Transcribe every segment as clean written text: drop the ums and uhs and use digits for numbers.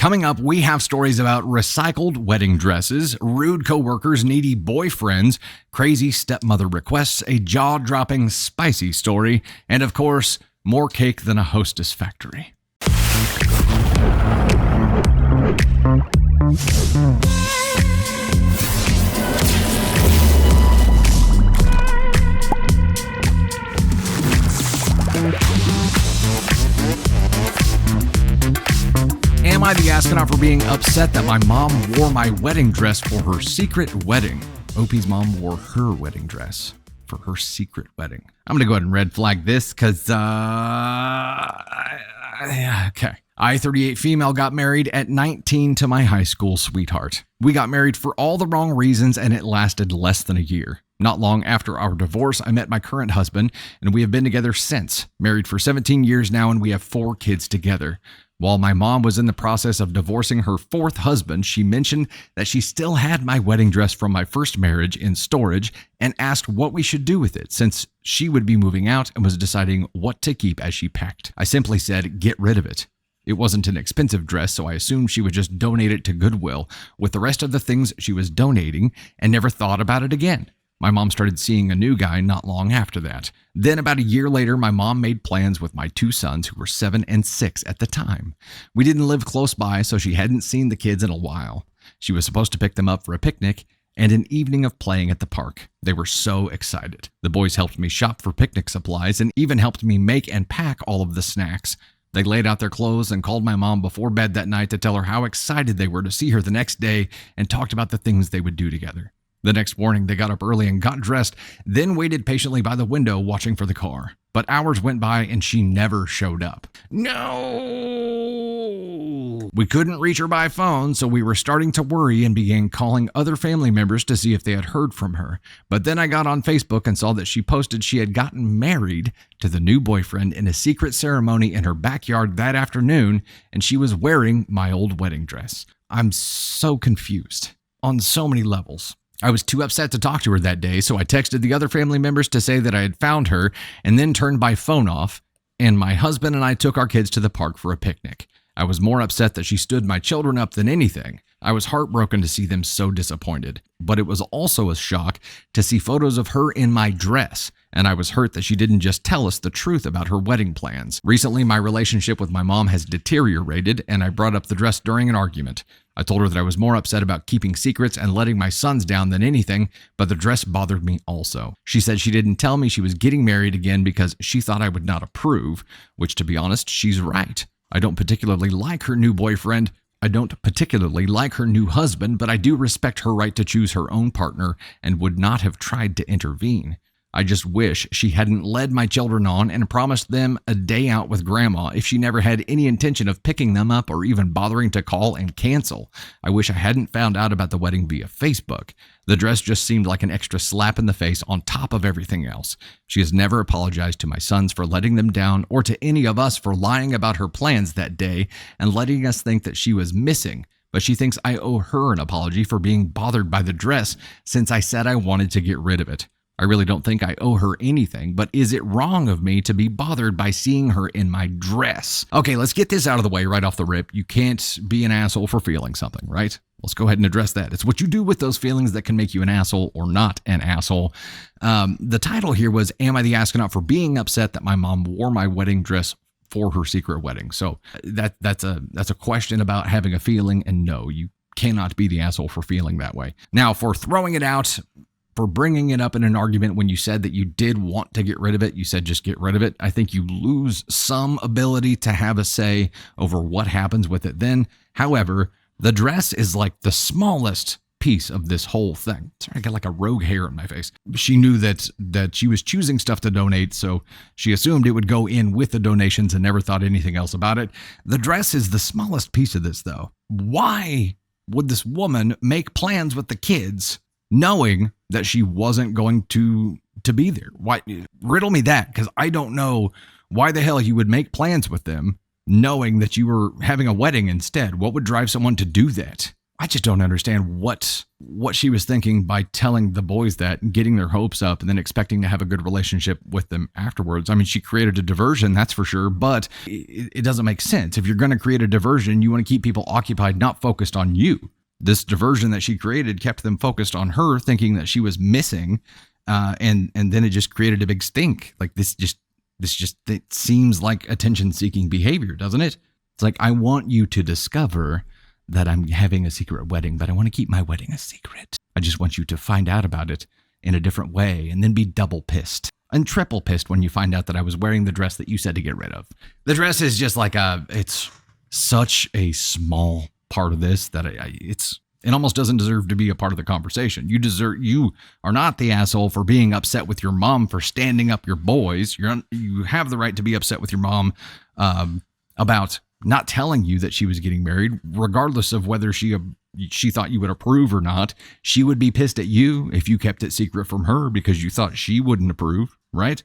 Coming up, we have stories about recycled wedding dresses, rude coworkers, needy boyfriends, crazy stepmother requests, a jaw-dropping spicy story, and of course, more cake than a Hostess factory. Am I the astronaut for being upset that my mom wore my wedding dress for her secret wedding? Opie's mom wore her wedding dress for her secret wedding. I'm going to go ahead and red flag this because, okay. I-38 female got married at 19 to my high school sweetheart. We got married for all the wrong reasons and it lasted less than a year. Not long after our divorce, I met my current husband and we have been together since. Married for 17 years now and we have 4 kids together. While my mom was in the process of divorcing her 4th husband, she mentioned that she still had my wedding dress from my first marriage in storage and asked what we should do with it since she would be moving out and was deciding what to keep as she packed. I simply said, get rid of it. It wasn't an expensive dress, so I assumed she would just donate it to Goodwill with the rest of the things she was donating and never thought about it again. My mom started seeing a new guy not long after that. Then about a year later, my mom made plans with my 2 sons who were 7 and 6 at the time. We didn't live close by, so she hadn't seen the kids in a while. She was supposed to pick them up for a picnic and an evening of playing at the park. They were so excited. The boys helped me shop for picnic supplies and even helped me make and pack all of the snacks. They laid out their clothes and called my mom before bed that night to tell her how excited they were to see her the next day and talked about the things they would do together. The next morning, they got up early and got dressed, then waited patiently by the window watching for the car. But hours went by and she never showed up. No! We couldn't reach her by phone, so we were starting to worry and began calling other family members to see if they had heard from her. But then I got on Facebook and saw that she posted she had gotten married to the new boyfriend in a secret ceremony in her backyard that afternoon, and she was wearing my old wedding dress. I'm so confused on so many levels. I was too upset to talk to her that day, so I texted the other family members to say that I had found her and then turned my phone off, and my husband and I took our kids to the park for a picnic. I was more upset that she stood my children up than anything. I was heartbroken to see them so disappointed, but it was also a shock to see photos of her in my dress, and I was hurt that she didn't just tell us the truth about her wedding plans. Recently, my relationship with my mom has deteriorated, and I brought up the dress during an argument. I told her that I was more upset about keeping secrets and letting my sons down than anything, but the dress bothered me also. She said she didn't tell me she was getting married again because she thought I would not approve, which to be honest, she's right. I don't particularly like her new boyfriend. I don't particularly like her new husband, but I do respect her right to choose her own partner and would not have tried to intervene. I just wish she hadn't led my children on and promised them a day out with grandma if she never had any intention of picking them up or even bothering to call and cancel. I wish I hadn't found out about the wedding via Facebook. The dress just seemed like an extra slap in the face on top of everything else. She has never apologized to my sons for letting them down or to any of us for lying about her plans that day and letting us think that she was missing. But she thinks I owe her an apology for being bothered by the dress since I said I wanted to get rid of it. I really don't think I owe her anything, but is it wrong of me to be bothered by seeing her in my dress? Okay, let's get this out of the way right off the rip. You can't be an asshole for feeling something, right? Let's go ahead and address that. It's what you do with those feelings that can make you an asshole or not an asshole. The title here was, Am I the Astronaut for being upset that my mom wore my wedding dress for her secret wedding? So that's a question about having a feeling, and no, you cannot be the asshole for feeling that way. Now, for throwing it out, for bringing it up in an argument when you said that you did want to get rid of it, you said just get rid of it. I think you lose some ability to have a say over what happens with it then. However, the dress is like the smallest piece of this whole thing. Sorry, I got like a rogue hair in my face. She knew that she was choosing stuff to donate, so she assumed it would go in with the donations and never thought anything else about it. The dress is the smallest piece of this, though. Why would this woman make plans with the kids knowing that she wasn't going to be there? Why? Riddle me that, because I don't know why the hell you would make plans with them knowing that you were having a wedding instead. What would drive someone to do that? I just don't understand what she was thinking by telling the boys that and getting their hopes up and then expecting to have a good relationship with them afterwards. I mean, she created a diversion, that's for sure, but it doesn't make sense. If you're going to create a diversion, you want to keep people occupied, not focused on you. This diversion that she created kept them focused on her, thinking that she was missing, and then it just created a big stink. Like this just it seems like attention-seeking behavior, doesn't it? It's like, I want you to discover that I'm having a secret wedding, but I want to keep my wedding a secret. I just want you to find out about it in a different way and then be double pissed and triple pissed when you find out that I was wearing the dress that you said to get rid of. The dress is just like it's such a small part of this that it almost doesn't deserve to be a part of the conversation. You are not the asshole for being upset with your mom for standing up your boys. You have the right to be upset with your mom about not telling you that she was getting married, regardless of whether she thought you would approve or not. She would be pissed at you if you kept it secret from her because you thought she wouldn't approve, right?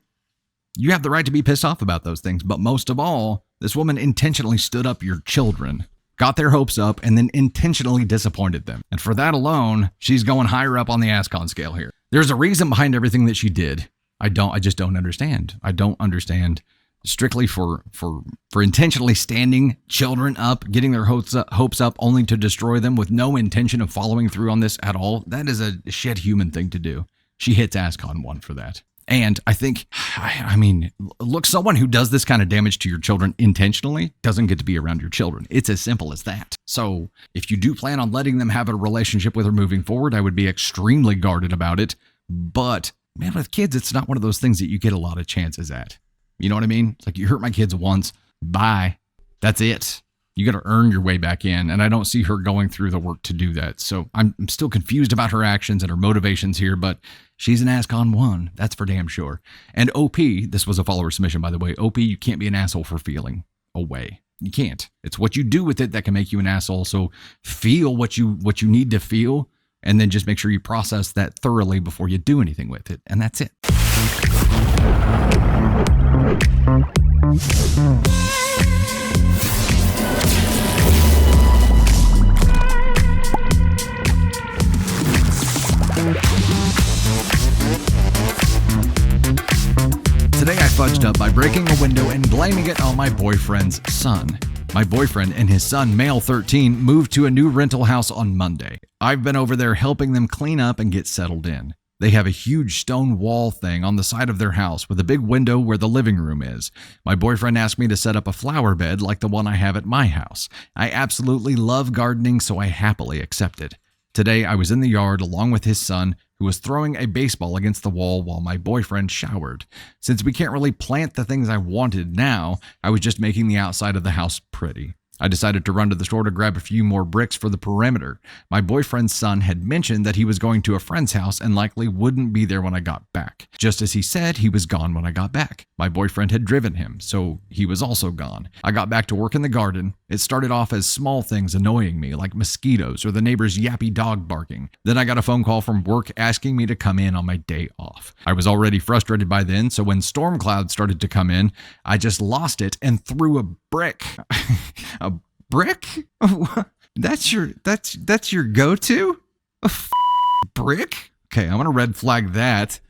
You have the right to be pissed off about those things, but most of all, this woman intentionally stood up your children, got their hopes up, and then intentionally disappointed them. And for that alone, she's going higher up on the ASCON scale here. There's a reason behind everything that she did. I just don't understand. I don't understand. Strictly for intentionally standing children up, getting their hopes up only to destroy them with no intention of following through on this at all. That is a shit human thing to do. She hits ASCON 1 for that. And I think, I mean, look, someone who does this kind of damage to your children intentionally doesn't get to be around your children. It's as simple as that. So if you do plan on letting them have a relationship with her moving forward, I would be extremely guarded about it. But man, with kids, it's not one of those things that you get a lot of chances at. You know what I mean? It's like, you hurt my kids once, bye. That's it. You got to earn your way back in. And I don't see her going through the work to do that. So I'm still confused about her actions and her motivations here, but she's an ASCON 1. That's for damn sure. And OP, this was a follower submission, by the way. OP, you can't be an asshole for feeling away. You can't. It's what you do with it that can make you an asshole. So feel what you need to feel, and then just make sure you process that thoroughly before you do anything with it. And that's it. Today I fudged up by breaking a window and blaming it on my boyfriend's son. My boyfriend and his son, male 13, moved to a new rental house on Monday. I've been over there helping them clean up and get settled in. They have a huge stone wall thing on the side of their house with a big window where the living room is. My boyfriend asked me to set up a flower bed like the one I have at my house. I absolutely love gardening, so I happily accepted. Today I was in the yard along with his son, who was throwing a baseball against the wall while my boyfriend showered. Since we can't really plant the things I wanted now, I was just making the outside of the house pretty. I decided to run to the store to grab a few more bricks for the perimeter. My boyfriend's son had mentioned that he was going to a friend's house and likely wouldn't be there when I got back. Just as he said, he was gone when I got back. My boyfriend had driven him, so he was also gone. I got back to work in the garden. It started off as small things annoying me, like mosquitoes or the neighbor's yappy dog barking. Then I got a phone call from work asking me to come in on my day off. I was already frustrated by then, so when storm clouds started to come in, I just lost it and threw a brick. A brick? That's your go-to? Brick? Okay, I'm gonna red flag that,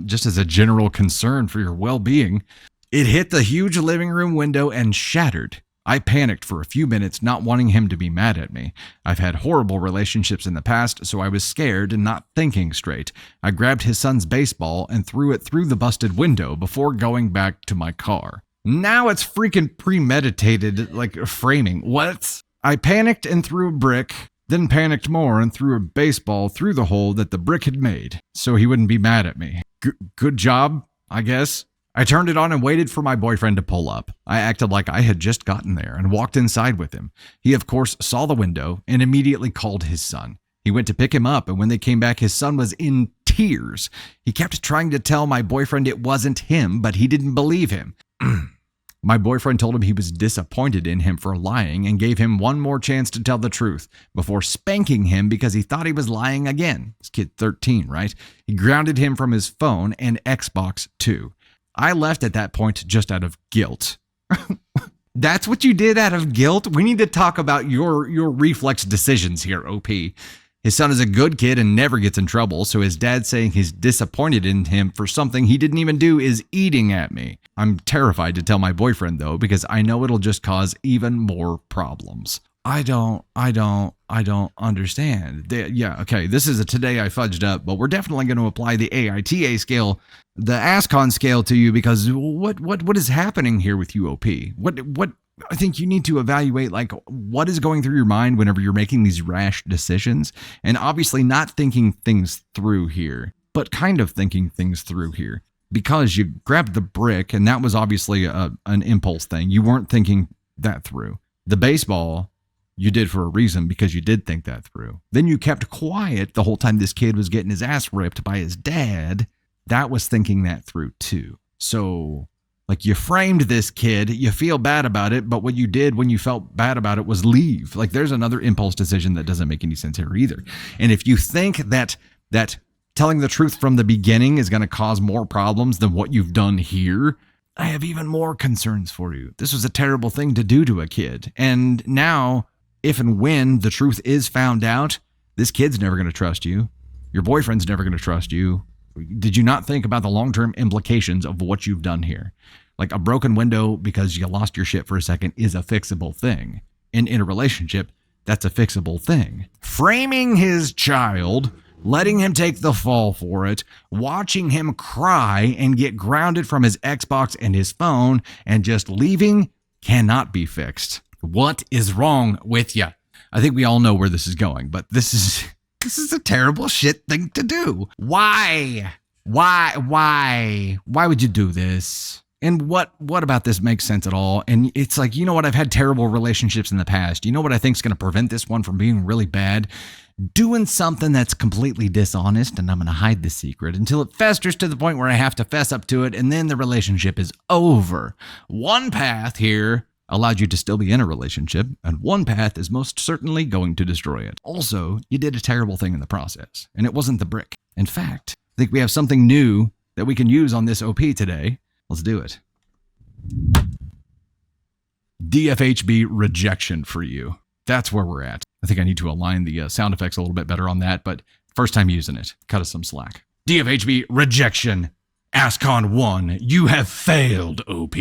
just as a general concern for your well-being. It hit the huge living room window and shattered. I panicked for a few minutes, not wanting him to be mad at me. I've had horrible relationships in the past, so I was scared and not thinking straight. I grabbed his son's baseball and threw it through the busted window before going back to my car. Now it's freaking premeditated, like framing. What? I panicked and threw a brick, then panicked more and threw a baseball through the hole that the brick had made, so he wouldn't be mad at me. Good job, I guess. I turned it on and waited for my boyfriend to pull up. I acted like I had just gotten there and walked inside with him. He, of course, saw the window and immediately called his son. He went to pick him up, and when they came back, his son was in tears. He kept trying to tell my boyfriend it wasn't him, but he didn't believe him. My boyfriend told him he was disappointed in him for lying and gave him one more chance to tell the truth before spanking him because he thought he was lying again. This kid 13, right? He grounded him from his phone and Xbox too. I left at that point just out of guilt. That's what you did out of guilt? We need to talk about your reflex decisions here, OP. His son is a good kid and never gets in trouble, so his dad saying he's disappointed in him for something he didn't even do is eating at me. I'm terrified to tell my boyfriend, though, because I know it'll just cause even more problems. I don't understand. Okay, this is a today I fudged up, but we're definitely going to apply the AITA scale, the ASCON scale to you, because what is happening here with you, OP? What I think you need to evaluate, like, what is going through your mind whenever you're making these rash decisions, and obviously not thinking things through here, but kind of thinking things through here, because you grabbed the brick, and that was obviously an impulse thing. You weren't thinking that through. The baseball, you did for a reason, because you did think that through. Then you kept quiet the whole time this kid was getting his ass ripped by his dad. That was thinking that through too. So, like, you framed this kid, you feel bad about it, but what you did when you felt bad about it was leave. Like, there's another impulse decision that doesn't make any sense here either. And if you think that telling the truth from the beginning is going to cause more problems than what you've done here, I have even more concerns for you. This was a terrible thing to do to a kid. And now, if and when the truth is found out, this kid's never going to trust you. Your boyfriend's never going to trust you. Did you not think about the long-term implications of what you've done here? Like, a broken window because you lost your shit for a second is a fixable thing. And in a relationship, that's a fixable thing. Framing his child, letting him take the fall for it, watching him cry and get grounded from his Xbox and his phone, and just leaving cannot be fixed. What is wrong with you? I think we all know where this is going, but this is a terrible shit thing to do. Why? Why would you do this? And what about this makes sense at all? And it's like, you know what? I've had terrible relationships in the past. You know what I think is going to prevent this one from being really bad? Doing something that's completely dishonest, and I'm going to hide the secret until it festers to the point where I have to fess up to it, and then the relationship is over. One path here allowed you to still be in a relationship, and one path is most certainly going to destroy it. Also, you did a terrible thing in the process, and it wasn't the brick. In fact, I think we have something new that we can use on this OP today. Let's do it. DFHB rejection for you. That's where we're at. I think I need to align the sound effects a little bit better on that, but first time using it. Cut us some slack. DFHB rejection. ASCON 1. You have failed, OP,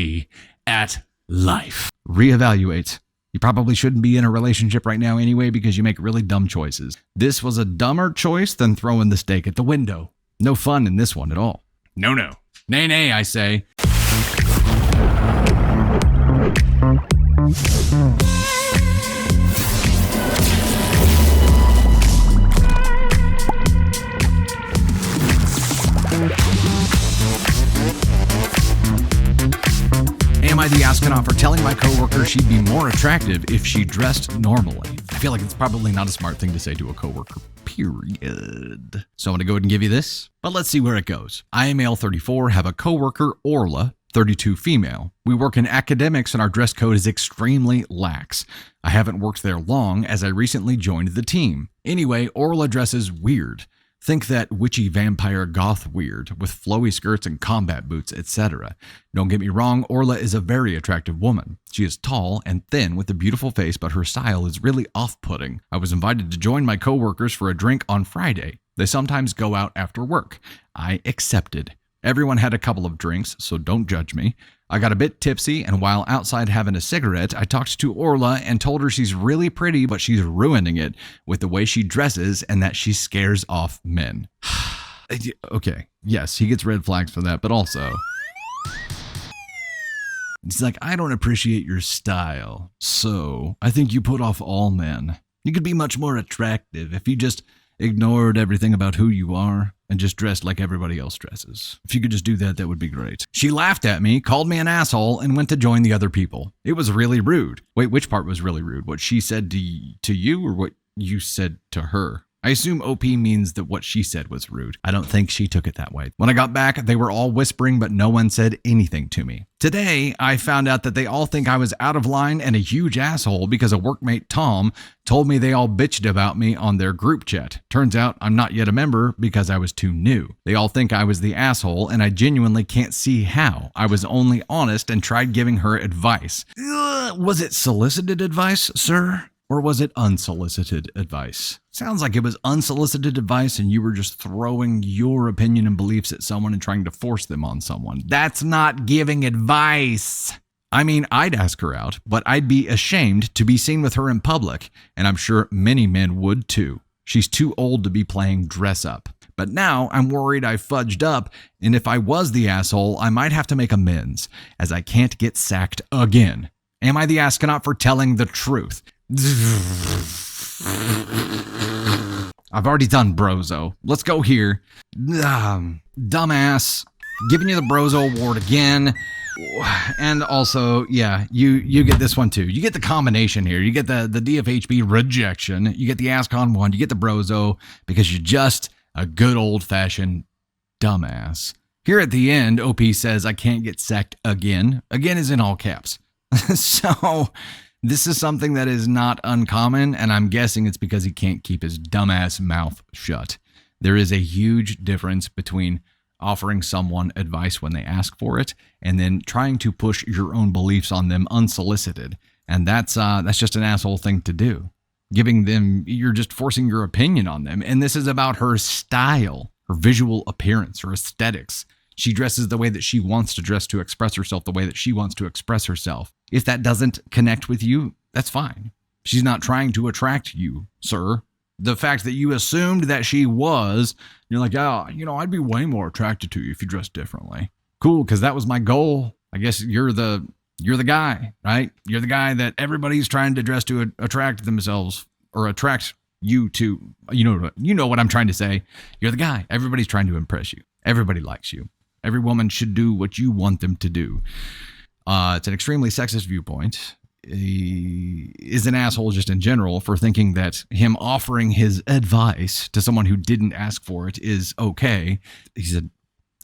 at life. Reevaluate. You probably shouldn't be in a relationship right now anyway because you make really dumb choices. This was a dumber choice than throwing the steak at the window. No fun in this one at all. No. Nay, nay, I say. Am I the astronaut for telling my coworker she'd be more attractive if she dressed normally? I feel like it's probably not a smart thing to say to a coworker, period. So I'm going to go ahead and give you this, but let's see where it goes. I am male 34, have a coworker, Orla, 32 female. We work in academics and our dress code is extremely lax. I haven't worked there long as I recently joined the team. Anyway, Orla dresses weird. Think that witchy vampire goth weird with flowy skirts and combat boots, etc. Don't get me wrong, Orla is a very attractive woman. She is tall and thin with a beautiful face, but her style is really off-putting. I was invited to join my coworkers for a drink on Friday. They sometimes go out after work. I accepted. Everyone had a couple of drinks, so don't judge me. I got a bit tipsy, and while outside having a cigarette, I talked to Orla and told her she's really pretty, but she's ruining it with the way she dresses and that she scares off men. Okay, yes, he gets red flags for that, but also, it's like, I don't appreciate your style, so I think you put off all men. You could be much more attractive if you just ignored everything about who you are and just dressed like everybody else dresses. If you could just do that, that would be great. She laughed at me, called me an asshole, and went to join the other people. It was really rude. Wait, which part was really rude? What she said to you or what you said to her? I assume OP means that what she said was rude. I don't think she took it that way. When I got back, they were all whispering, but no one said anything to me. Today, I found out that they all think I was out of line and a huge asshole because a workmate, Tom, told me they all bitched about me on their group chat. Turns out I'm not yet a member because I was too new. They all think I was the asshole, and I genuinely can't see how. I was only honest and tried giving her advice. Was it solicited advice, sir? Or was it unsolicited advice? Sounds like it was unsolicited advice and you were just throwing your opinion and beliefs at someone and trying to force them on someone. That's not giving advice. I mean, I'd ask her out, but I'd be ashamed to be seen with her in public, and I'm sure many men would too. She's too old to be playing dress up. But now I'm worried I fudged up, and if I was the asshole, I might have to make amends, as I can't get sacked again. Am I the astronaut for telling the truth? I've already done Brozo. Let's go here. Dumbass. Giving you the Brozo award again. And also, yeah, you get this one too. You get the combination here. You get the DFHB rejection. You get the ASCON one. You get the Brozo because you're just a good old-fashioned dumbass. Here at the end, OP says, I can't get sacked again. Again is in all caps. So this is something that is not uncommon, and I'm guessing it's because he can't keep his dumbass mouth shut. There is a huge difference between offering someone advice when they ask for it and then trying to push your own beliefs on them unsolicited. And that's just an asshole thing to do. Giving them, you're just forcing your opinion on them. And this is about her style, her visual appearance, her aesthetics. She dresses the way that she wants to dress to express herself the way that she wants to express herself. If that doesn't connect with you, that's fine. She's not trying to attract you, sir. The fact that you assumed that she was, you're like, oh, I'd be way more attracted to you if you dressed differently. Cool, because that was my goal. I guess you're the guy, right? You're the guy that everybody's trying to dress to attract themselves or attract you to. You know what I'm trying to say. You're the guy. Everybody's trying to impress you. Everybody likes you. Every woman should do what you want them to do. It's an extremely sexist viewpoint. He is an asshole just in general for thinking that him offering his advice to someone who didn't ask for it is okay. He's an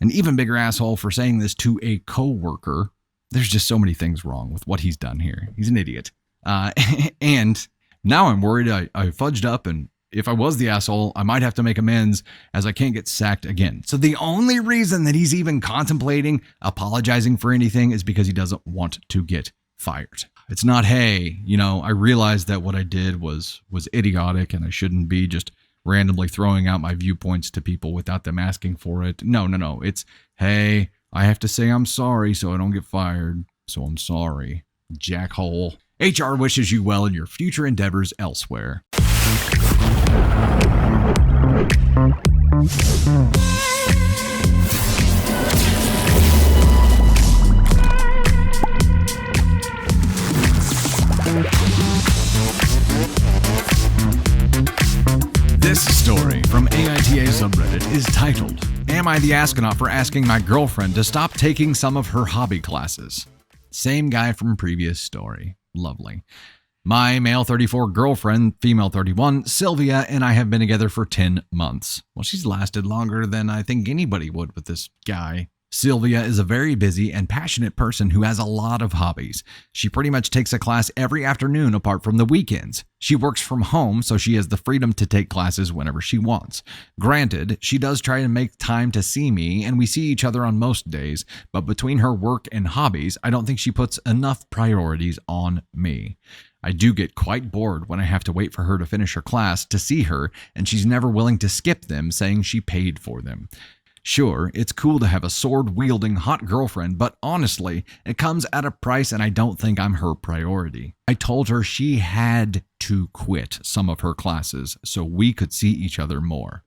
even bigger asshole for saying this to a coworker. There's just so many things wrong with what he's done here. He's an idiot. And now I'm worried I fudged up, and if I was the asshole, I might have to make amends as I can't get sacked again. So the only reason that he's even contemplating apologizing for anything is because he doesn't want to get fired. It's not, hey, I realized that what I did was idiotic and I shouldn't be just randomly throwing out my viewpoints to people without them asking for it. No. It's, hey, I have to say I'm sorry so I don't get fired. So I'm sorry, jackhole. HR wishes you well in your future endeavors elsewhere. This story from AITA subreddit is titled, Am I the Astronaut for Asking My Girlfriend to Stop Taking Some of Her Hobby Classes? Same guy from previous story. Lovely. My male 34 girlfriend, female 31, Sylvia, and I have been together for 10 months. Well, she's lasted longer than I think anybody would with this guy. Sylvia is a very busy and passionate person who has a lot of hobbies. She pretty much takes a class every afternoon apart from the weekends. She works from home, so she has the freedom to take classes whenever she wants. Granted, she does try to make time to see me, and we see each other on most days, but between her work and hobbies, I don't think she puts enough priorities on me. I do get quite bored when I have to wait for her to finish her class to see her, and she's never willing to skip them, saying she paid for them. Sure, it's cool to have a sword-wielding hot girlfriend, but honestly, it comes at a price and I don't think I'm her priority. I told her she had to quit some of her classes so we could see each other more.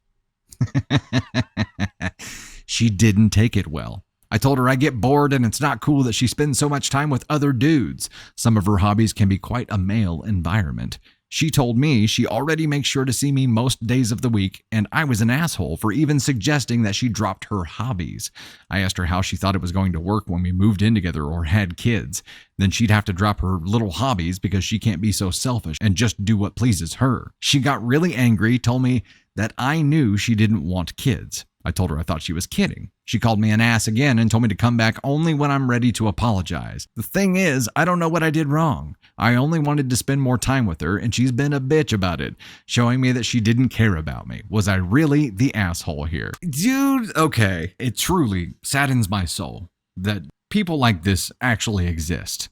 She didn't take it well. I told her I get bored and it's not cool that she spends so much time with other dudes. Some of her hobbies can be quite a male environment. She told me she already makes sure to see me most days of the week, and I was an asshole for even suggesting that she dropped her hobbies. I asked her how she thought it was going to work when we moved in together or had kids. Then she'd have to drop her little hobbies because she can't be so selfish and just do what pleases her. She got really angry, told me that I knew she didn't want kids. I told her I thought she was kidding. She called me an ass again and told me to come back only when I'm ready to apologize. The thing is, I don't know what I did wrong. I only wanted to spend more time with her, and she's been a bitch about it, showing me that she didn't care about me. Was I really the asshole here? Dude, okay. It truly saddens my soul that people like this actually exist.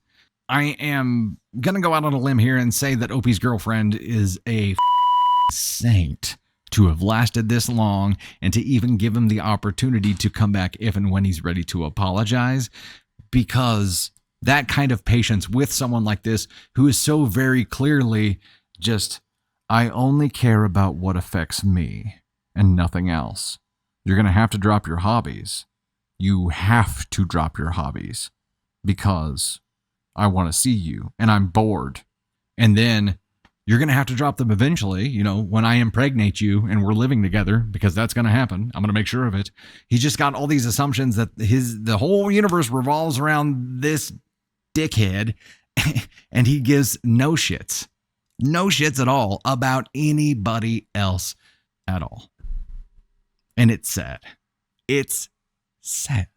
I am gonna go out on a limb here and say that Opie's girlfriend is a saint to have lasted this long and to even give him the opportunity to come back if and when he's ready to apologize, because that kind of patience with someone like this who is so very clearly just, I only care about what affects me and nothing else. You're going to have to drop your hobbies. You have to drop your hobbies because I want to see you and I'm bored. And then you're going to have to drop them eventually, when I impregnate you and we're living together, because that's going to happen. I'm going to make sure of it. He's just got all these assumptions that the whole universe revolves around this dickhead, and he gives no shits at all about anybody else at all. And it's sad. It's sad.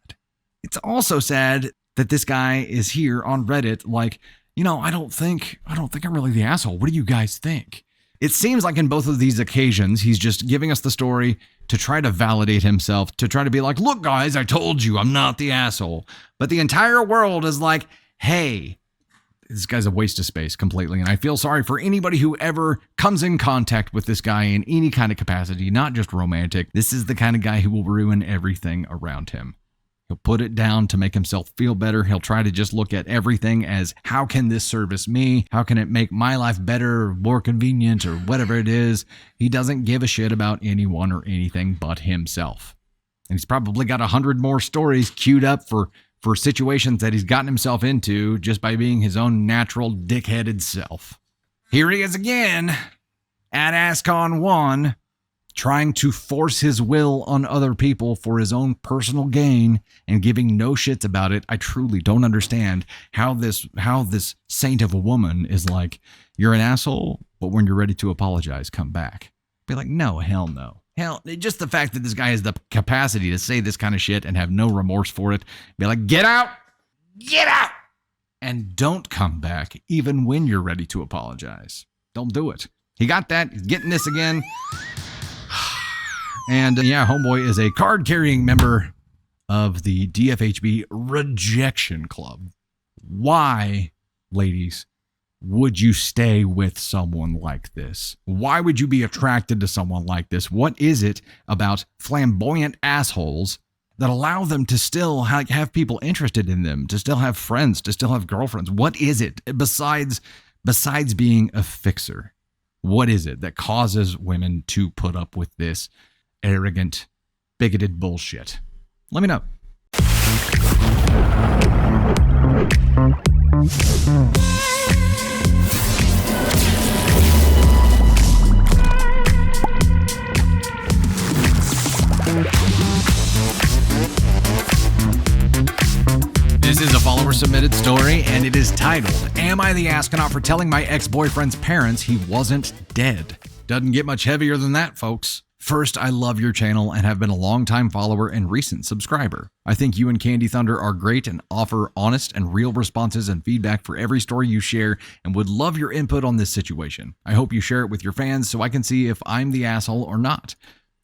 It's also sad that this guy is here on Reddit like, I don't think I'm really the asshole. What do you guys think? It seems like in both of these occasions, he's just giving us the story to try to validate himself, to try to be like, look, guys, I told you I'm not the asshole. But the entire world is like, hey, this guy's a waste of space completely. And I feel sorry for anybody who ever comes in contact with this guy in any kind of capacity, not just romantic. This is the kind of guy who will ruin everything around him. He'll put it down to make himself feel better. He'll try to just look at everything as, how can this service me? How can it make my life better or more convenient or whatever it is? He doesn't give a shit about anyone or anything but himself. And he's probably got 100 more stories queued up for situations that he's gotten himself into just by being his own natural dickheaded self. Here he is again at AskCon1, trying to force his will on other people for his own personal gain and giving no shits about it. I truly don't understand how this saint of a woman is like, you're an asshole, but when you're ready to apologize, come back. Be like, no, hell no. Hell, just the fact that this guy has the capacity to say this kind of shit and have no remorse for it. Be like, get out, and don't come back even when you're ready to apologize. Don't do it. He got that. He's getting this again. And yeah, homeboy is a card-carrying member of the DFHB Rejection Club. Why, ladies, would you stay with someone like this? Why would you be attracted to someone like this? What is it about flamboyant assholes that allow them to still have people interested in them, to still have friends, to still have girlfriends? What is it besides being a fixer? What is it that causes women to put up with this arrogant, bigoted bullshit? Let me know. This is a follower-submitted story, and it is titled, Am I the Astronaut for Telling My Ex-Boyfriend's Parents He Wasn't Dead? Doesn't get much heavier than that, folks. First, I love your channel and have been a longtime follower and recent subscriber. I think you and Candy Thunder are great and offer honest and real responses and feedback for every story you share, and would love your input on this situation. I hope you share it with your fans so I can see if I'm the asshole or not.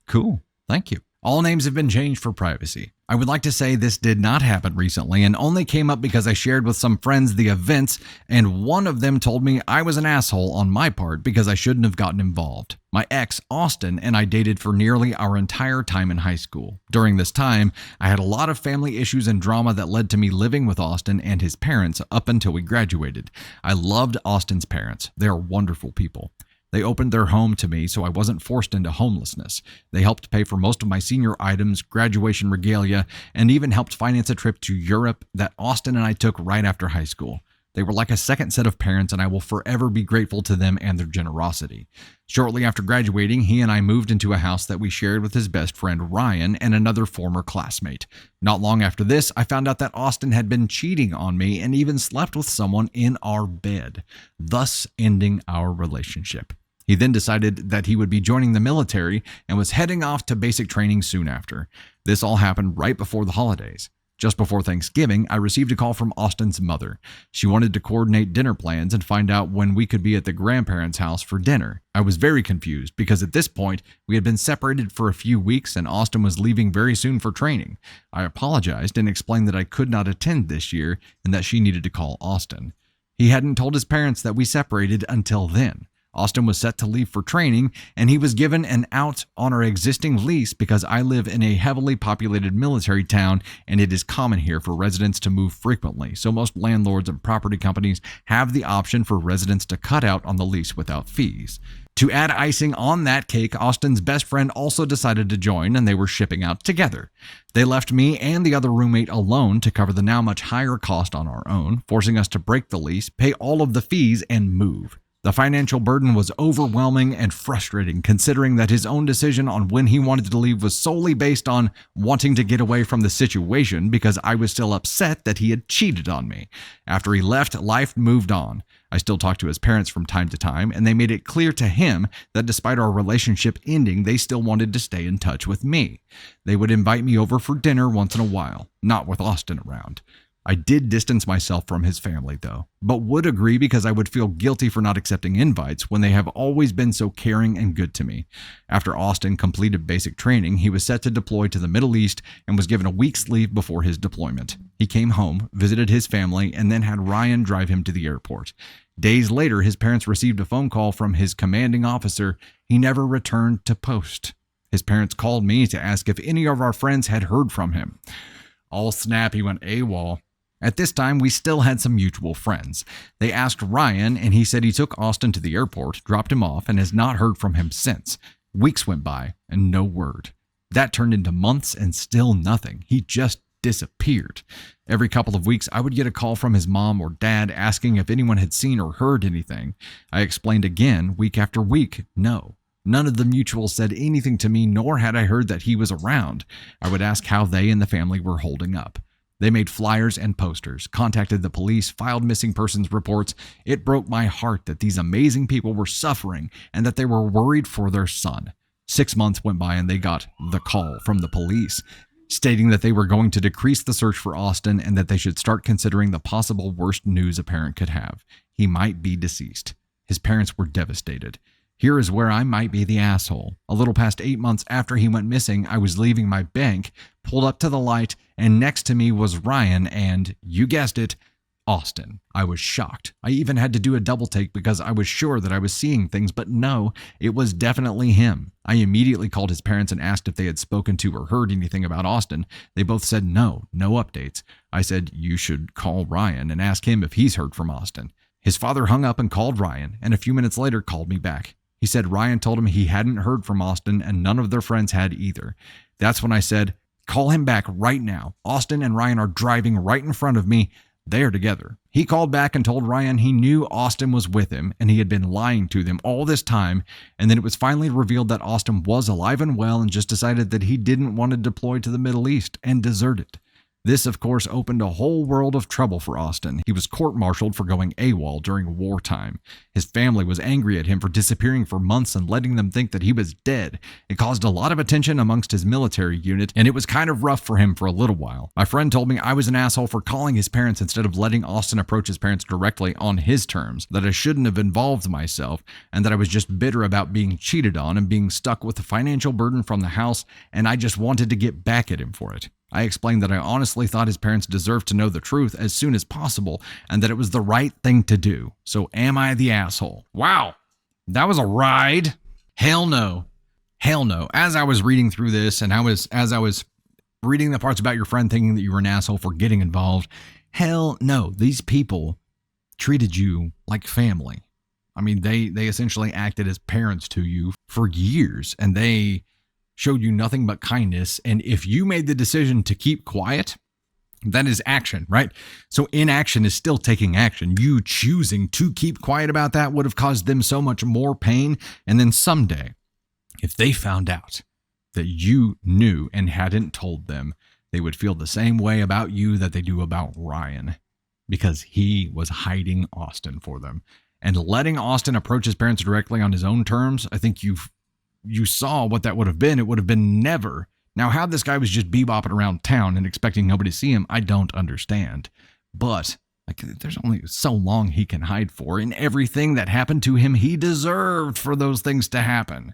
Cool. Thank you. All names have been changed for privacy. I would like to say this did not happen recently and only came up because I shared with some friends the events, and one of them told me I was an asshole on my part because I shouldn't have gotten involved. My ex, Austin, and I dated for nearly our entire time in high school. During this time, I had a lot of family issues and drama that led to me living with Austin and his parents up until we graduated. I loved Austin's parents. They are wonderful people. They opened their home to me so I wasn't forced into homelessness. They helped pay for most of my senior items, graduation regalia, and even helped finance a trip to Europe that Austin and I took right after high school. They were like a second set of parents, and I will forever be grateful to them and their generosity. Shortly after graduating, he and I moved into a house that we shared with his best friend Ryan and another former classmate. Not long after this, I found out that Austin had been cheating on me and even slept with someone in our bed, thus ending our relationship. He then decided that he would be joining the military and was heading off to basic training soon after. This all happened right before the holidays. Just before Thanksgiving, I received a call from Austin's mother. She wanted to coordinate dinner plans and find out when we could be at the grandparents' house for dinner. I was very confused because at this point, we had been separated for a few weeks and Austin was leaving very soon for training. I apologized and explained that I could not attend this year and that she needed to call Austin. He hadn't told his parents that we separated until then. Austin was set to leave for training, and he was given an out on our existing lease because I live in a heavily populated military town, and it is common here for residents to move frequently, so most landlords and property companies have the option for residents to cut out on the lease without fees. To add icing on that cake, Austin's best friend also decided to join, and they were shipping out together. They left me and the other roommate alone to cover the now much higher cost on our own, forcing us to break the lease, pay all of the fees, and move. The financial burden was overwhelming and frustrating, considering that his own decision on when he wanted to leave was solely based on wanting to get away from the situation because I was still upset that he had cheated on me. After he left, life moved on. I still talk to his parents from time to time, and they made it clear to him that despite our relationship ending, they still wanted to stay in touch with me. They would invite me over for dinner once in a while, not with Austin around. I did distance myself from his family, though, but would agree because I would feel guilty for not accepting invites when they have always been so caring and good to me. After Austin completed basic training, he was set to deploy to the Middle East and was given a week's leave before his deployment. He came home, visited his family, and then had Ryan drive him to the airport. Days later, his parents received a phone call from his commanding officer. He never returned to post. His parents called me to ask if any of our friends had heard from him. All snap, he went AWOL. At this time, we still had some mutual friends. They asked Ryan, and he said he took Austin to the airport, dropped him off, and has not heard from him since. Weeks went by, and no word. That turned into months and still nothing. He just disappeared. Every couple of weeks, I would get a call from his mom or dad asking if anyone had seen or heard anything. I explained again, week after week, no. None of the mutuals said anything to me, nor had I heard that he was around. I would ask how they and the family were holding up. They made flyers and posters, contacted the police, filed missing persons reports. It broke my heart that these amazing people were suffering and that they were worried for their son. 6 months went by and they got the call from the police, stating that they were going to decrease the search for Austin and that they should start considering the possible worst news a parent could have. He might be deceased. His parents were devastated. Here is where I might be the asshole. A little past 8 months after he went missing, I was leaving my bank, pulled up to the light, and next to me was Ryan and, you guessed it, Austin. I was shocked. I even had to do a double take because I was sure that I was seeing things, but no, it was definitely him. I immediately called his parents and asked if they had spoken to or heard anything about Austin. They both said no updates. I said, you should call Ryan and ask him if he's heard from Austin. His father hung up and called Ryan, and a few minutes later called me back. He said Ryan told him he hadn't heard from Austin and none of their friends had either. That's when I said, call him back right now. Austin and Ryan are driving right in front of me. They're together. He called back and told Ryan he knew Austin was with him and he had been lying to them all this time, and then it was finally revealed that Austin was alive and well and just decided that he didn't want to deploy to the Middle East and deserted. This, of course, opened a whole world of trouble for Austin. He was court-martialed for going AWOL during wartime. His family was angry at him for disappearing for months and letting them think that he was dead. It caused a lot of attention amongst his military unit, and it was kind of rough for him for a little while. My friend told me I was an asshole for calling his parents instead of letting Austin approach his parents directly on his terms, that I shouldn't have involved myself, and that I was just bitter about being cheated on and being stuck with the financial burden from the house, and I just wanted to get back at him for it. I explained that I honestly thought his parents deserved to know the truth as soon as possible and that it was the right thing to do. So am I the asshole? Wow, that was a ride. Hell no. Hell no. As I was reading through this and as I was reading the parts about your friend thinking that you were an asshole for getting involved, hell no. These people treated you like family. I mean, they essentially acted as parents to you for years, and they showed you nothing but kindness. And if you made the decision to keep quiet, That is action, right? So inaction is still taking action. You choosing to keep quiet about that would have caused them so much more pain. And then someday, if they found out that you knew and hadn't told them, they would feel the same way about you that they do about Ryan, because he was hiding Austin for them. And letting Austin approach his parents directly on his own terms, I think you saw what that would have been. It would have been never. Now, how this guy was just bebopping around town and expecting nobody to see him, I don't understand. But there's only so long he can hide for, and everything that happened to him, he deserved for those things to happen.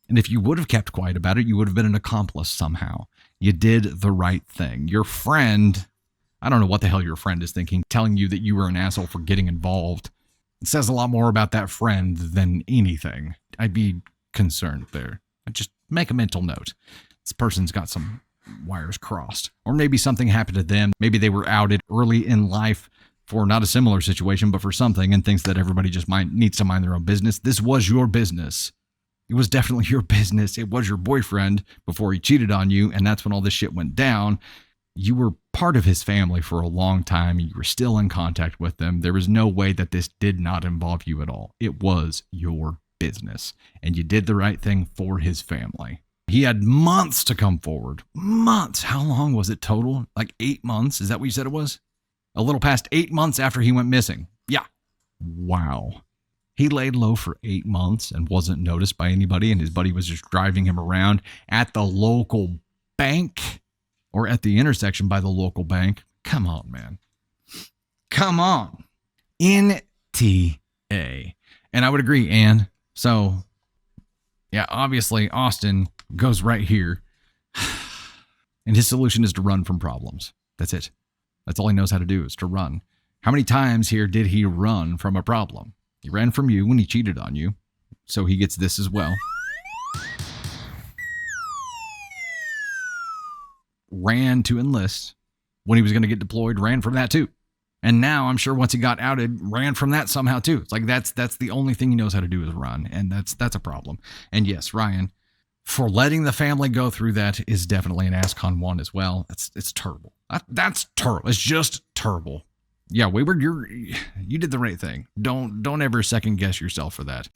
And if you would have kept quiet about it, you would have been an accomplice somehow. You did the right thing. Your friend, I don't know what the hell your friend is thinking, telling you that you were an asshole for getting involved. It says a lot more about that friend than anything. I'd be concerned there. I'd just make a mental note. This person's got some wires crossed. Or maybe something happened to them. Maybe they were outed early in life for not a similar situation, but for something, and thinks that everybody just needs to mind their own business. This was your business. It was definitely your business. It was your boyfriend before he cheated on you, and that's when all this shit went down. You were part of his family for a long time. You were still in contact with them. There was no way that this did not involve you at all. It was your business, and you did the right thing for his family. He had months to come forward. Months. How long was it total? 8 months? Is that what you said it was? A little past 8 months after he went missing. Yeah. Wow. He laid low for 8 months and wasn't noticed by anybody, and his buddy was just driving him around at the local bank or at the intersection by the local bank. Come on, man. Come on. NTA. And I would agree, Anne. So, yeah, obviously, Austin goes right here. And his solution is to run from problems. That's it. That's all he knows how to do, is to run. How many times here did he run from a problem? He ran from you when he cheated on you, so he gets this as well. Ran to enlist when he was going to get deployed, ran from that too. And now I'm sure once he got outed, ran from that somehow too. It's that's the only thing he knows how to do is run, and that's a problem. And yes, Ryan, for letting the family go through that is definitely an ASCON 1 as well. It's terrible. That's terrible. It's just terrible. Yeah, Wayward, you did the right thing. Don't ever second guess yourself for that.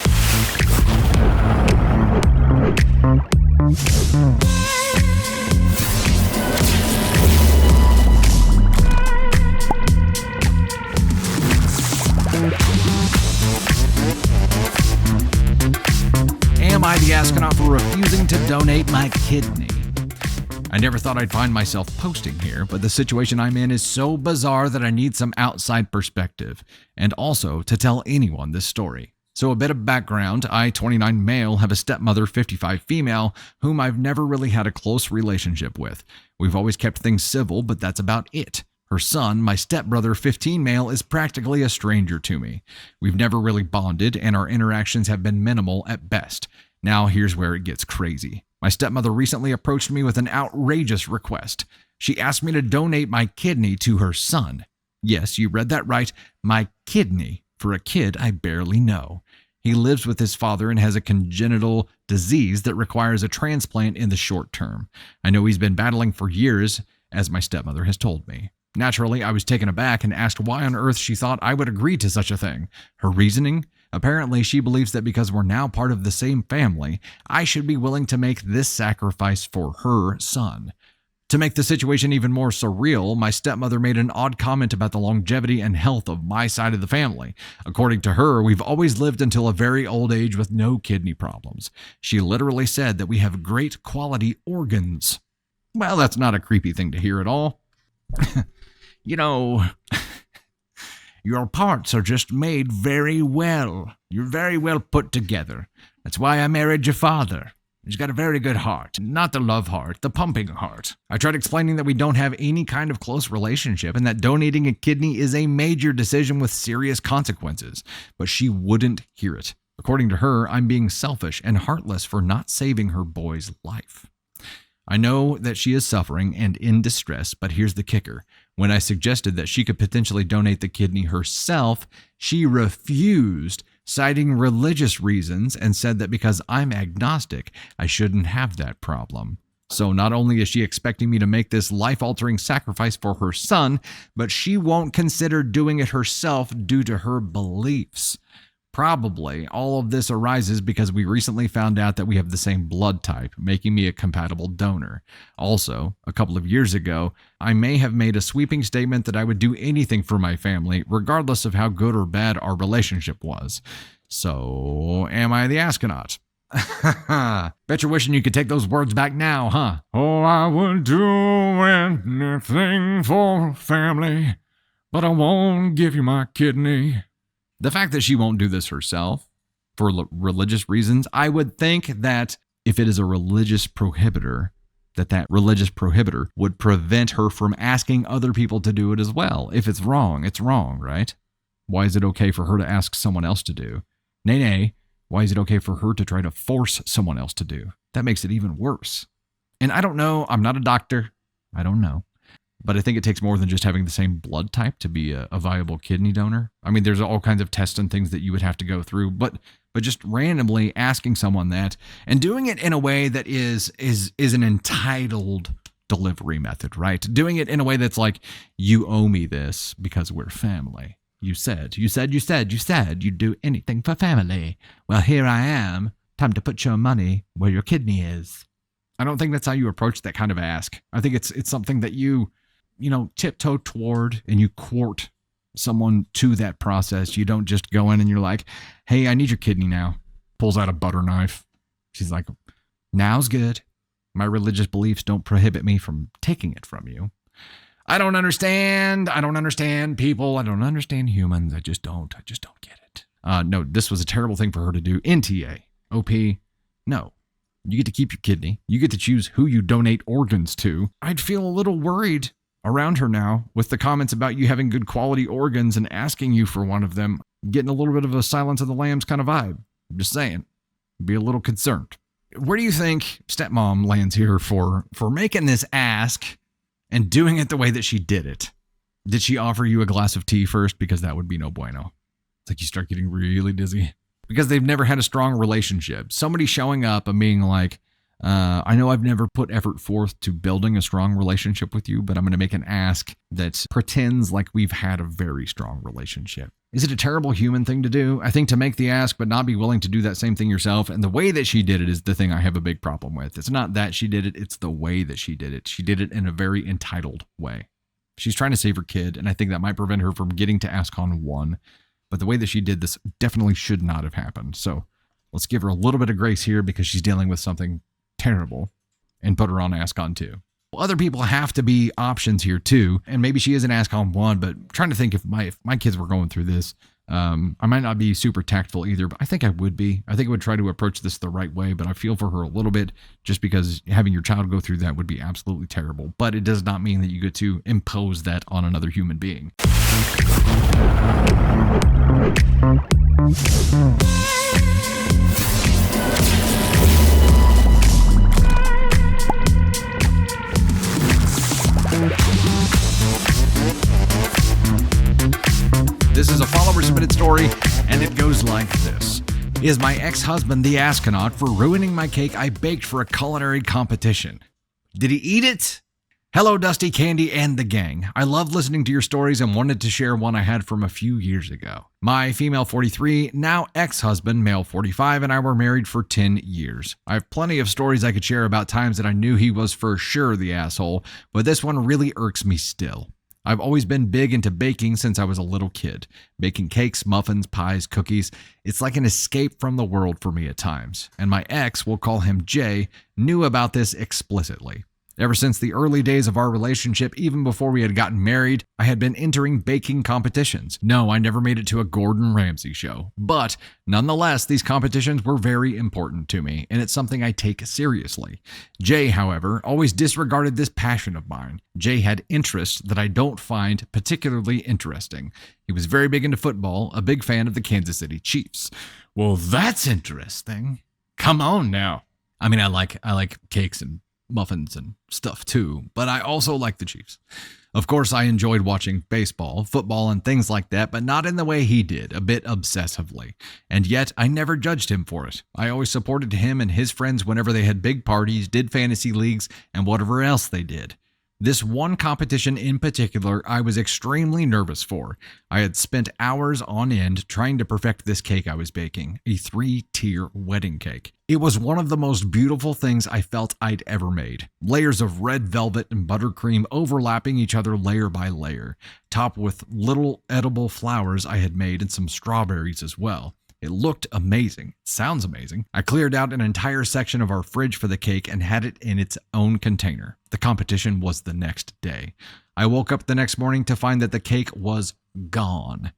Am I the astronaut for refusing to donate my kidney? I never thought I'd find myself posting here, but the situation I'm in is so bizarre that I need some outside perspective, and also to tell anyone this story. So a bit of background: I, 29 male, have a stepmother, 55 female, whom I've never really had a close relationship with. We've always kept things civil, but that's about it. Her son, my stepbrother, 15 male, is practically a stranger to me. We've never really bonded, and our interactions have been minimal at best. Now here's where it gets crazy. My stepmother recently approached me with an outrageous request. She asked me to donate my kidney to her son. Yes, you read that right, my kidney, for a kid I barely know. He lives with his father and has a congenital disease that requires a transplant in the short term. I know he's been battling for years, as my stepmother has told me. Naturally, I was taken aback and asked why on earth she thought I would agree to such a thing. Her reasoning? Apparently, she believes that because we're now part of the same family, I should be willing to make this sacrifice for her son. To make the situation even more surreal, my stepmother made an odd comment about the longevity and health of my side of the family. According to her, we've always lived until a very old age with no kidney problems. She literally said that we have great quality organs. Well, that's not a creepy thing to hear at all. You know, your parts are just made very well. You're very well put together. That's why I married your father. He's got a very good heart. Not the love heart, the pumping heart. I tried explaining that we don't have any kind of close relationship and that donating a kidney is a major decision with serious consequences, but she wouldn't hear it. According to her, I'm being selfish and heartless for not saving her boy's life. I know that she is suffering and in distress, but here's the kicker. When I suggested that she could potentially donate the kidney herself, she refused, citing religious reasons, and said that because I'm agnostic, I shouldn't have that problem. So not only is she expecting me to make this life-altering sacrifice for her son, but she won't consider doing it herself due to her beliefs. Probably all of this arises because we recently found out that we have the same blood type, making me a compatible donor. Also, a couple of years ago, I may have made a sweeping statement that I would do anything for my family, regardless of how good or bad our relationship was. So, am I the astronaut? Bet you're wishing you could take those words back now, huh? Oh, I would do anything for family, but I won't give you my kidney. The fact that she won't do this herself for religious reasons, I would think that if it is a religious prohibitor, that religious prohibitor would prevent her from asking other people to do it as well. If it's wrong, right? Why is it okay for her to ask someone else to do? Nay. Why is it okay for her to try to force someone else to do? That makes it even worse. And I don't know. I'm not a doctor. I don't know. But I think it takes more than just having the same blood type to be a viable kidney donor. I mean, there's all kinds of tests and things that you would have to go through. But just randomly asking someone that and doing it in a way that is an entitled delivery method, right? Doing it in a way that's like, you owe me this because we're family. You said you'd do anything for family. Well, here I am. Time to put your money where your kidney is. I don't think that's how you approach that kind of ask. I think it's something that you tiptoe toward and you court someone to that process. You don't just go in and you're like, hey, I need your kidney now. Pulls out a butter knife. She's like, now's good. My religious beliefs don't prohibit me from taking it from you. I don't understand people. I don't understand humans. I just don't get it. No, this was a terrible thing for her to do. NTA. OP. No. You get to keep your kidney. You get to choose who you donate organs to. I'd feel a little worried around her now with the comments about you having good quality organs and asking you for one of them. Getting a little bit of a Silence of the Lambs kind of vibe. I'm just saying. Be a little concerned. Where do you think stepmom lands here for making this ask and doing it the way that she did it? Did she offer you a glass of tea first? Because that would be no bueno. It's like you start getting really dizzy. Because they've never had a strong relationship. Somebody showing up and being like, I know I've never put effort forth to building a strong relationship with you, but I'm going to make an ask that pretends like we've had a very strong relationship. Is it a terrible human thing to do? I think to make the ask, but not be willing to do that same thing yourself. And the way that she did it is the thing I have a big problem with. It's not that she did it. It's the way that she did it. She did it in a very entitled way. She's trying to save her kid. And I think that might prevent her from getting to ask on one. But the way that she did this definitely should not have happened. So let's give her a little bit of grace here because she's dealing with something terrible and put her on ask on two. Other people have to be options here too. And maybe she is an ask on one, but trying to think if my kids were going through this, I might not be super tactful either, but I think I would be. I think I would try to approach this the right way, but I feel for her a little bit just because having your child go through that would be absolutely terrible. But it does not mean that you get to impose that on another human being. This is a follower-submitted story, and it goes like this. Is my ex-husband the astronaut for ruining my cake I baked for a culinary competition? Did he eat it? Hello, Dusty, Candy, and the gang. I love listening to your stories and wanted to share one I had from a few years ago. My female 43, now ex-husband, male 45, and I were married for 10 years. I have plenty of stories I could share about times that I knew he was for sure the asshole, but this one really irks me still. I've always been big into baking since I was a little kid. Baking cakes, muffins, pies, cookies. It's like an escape from the world for me at times. And my ex, we'll call him Jay, knew about this explicitly. Ever since the early days of our relationship, even before we had gotten married, I had been entering baking competitions. No, I never made it to a Gordon Ramsay show. But nonetheless, these competitions were very important to me, and it's something I take seriously. Jay, however, always disregarded this passion of mine. Jay had interests that I don't find particularly interesting. He was very big into football, a big fan of the Kansas City Chiefs. Well, that's interesting. Come on now. I mean, I like cakes and muffins and stuff too, but I also like the Chiefs. Of course, I enjoyed watching baseball, football, and things like that, but not in the way he did, a bit obsessively. And yet, I never judged him for it. I always supported him and his friends whenever they had big parties, did fantasy leagues, and whatever else they did. This one competition in particular, I was extremely nervous for. I had spent hours on end trying to perfect this cake I was baking, a 3-tier wedding cake. It was one of the most beautiful things I felt I'd ever made. Layers of red velvet and buttercream overlapping each other layer by layer, topped with little edible flowers I had made and some strawberries as well. It looked amazing. It sounds amazing. I cleared out an entire section of our fridge for the cake and had it in its own container. The competition was the next day. I woke up the next morning to find that the cake was gone.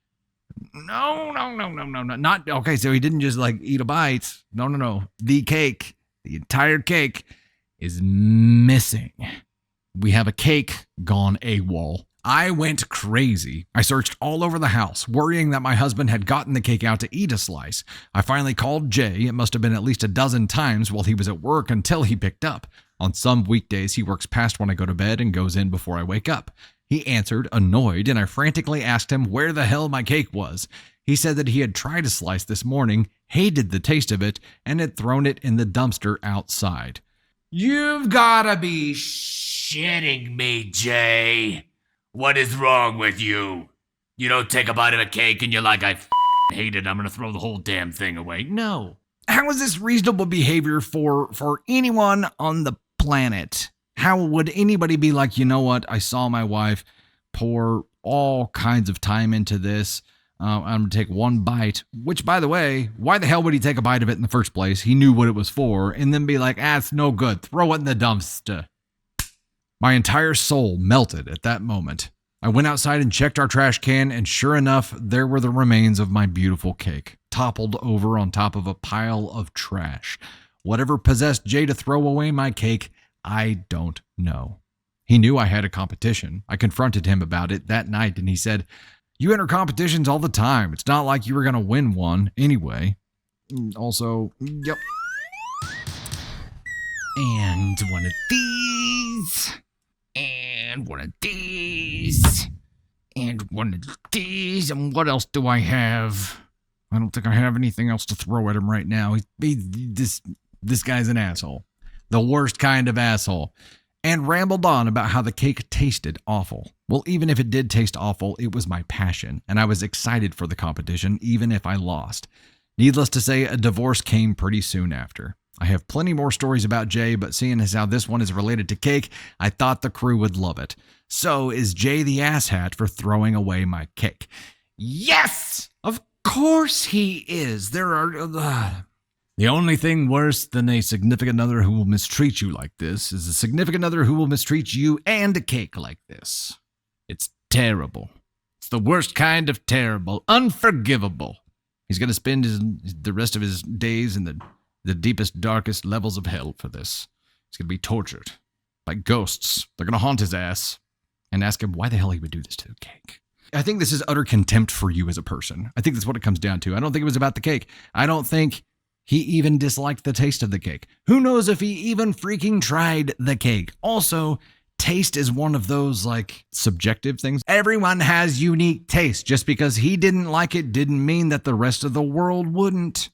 No. Not, okay, so he didn't just like eat a bite. No. The cake, the entire cake is missing. We have a cake gone AWOL. I went crazy. I searched all over the house, worrying that my husband had gotten the cake out to eat a slice. I finally called Jay. It must have been at least a dozen times while he was at work until he picked up. On some weekdays, he works past when I go to bed and goes in before I wake up. He answered, annoyed, and I frantically asked him where the hell my cake was. He said that he had tried a slice this morning, hated the taste of it, and had thrown it in the dumpster outside. You've gotta be shitting me, Jay. What is wrong with you? You don't take a bite of a cake and you're like, I hate it, I'm gonna throw the whole damn thing away. No. How is this reasonable behavior for anyone on the planet? How would anybody be like, you know what, I saw my wife pour all kinds of time into this. I'm going to take one bite, which, by the way, why the hell would he take a bite of it in the first place? He knew what it was for, and then be like, it's no good. Throw it in the dumpster. My entire soul melted at that moment. I went outside and checked our trash can, and sure enough, there were the remains of my beautiful cake, toppled over on top of a pile of trash. Whatever possessed Jay to throw away my cake, I don't know. He knew I had a competition. I confronted him about it that night, and he said, you enter competitions all the time. It's not like you were going to win one anyway. Also, yep. And one of these. And one of these. And one of these. And what else do I have? I don't think I have anything else to throw at him right now. This guy's an asshole. The worst kind of asshole. And rambled on about how the cake tasted awful. Well, even if it did taste awful, it was my passion, and I was excited for the competition, even if I lost. Needless to say, a divorce came pretty soon after. I have plenty more stories about Jay, but seeing as how this one is related to cake, I thought the crew would love it. So, is Jay the asshat for throwing away my cake? Yes! Of course he is. There are... The only thing worse than a significant other who will mistreat you like this is a significant other who will mistreat you and a cake like this. It's terrible. It's the worst kind of terrible. Unforgivable. He's going to spend the rest of his days in the deepest, darkest levels of hell for this. He's going to be tortured by ghosts. They're going to haunt his ass and ask him why the hell he would do this to the cake. I think this is utter contempt for you as a person. I think that's what it comes down to. I don't think it was about the cake. I don't think he even disliked the taste of the cake. Who knows if he even freaking tried the cake? Also, taste is one of those, subjective things. Everyone has unique taste. Just because he didn't like it didn't mean that the rest of the world wouldn't.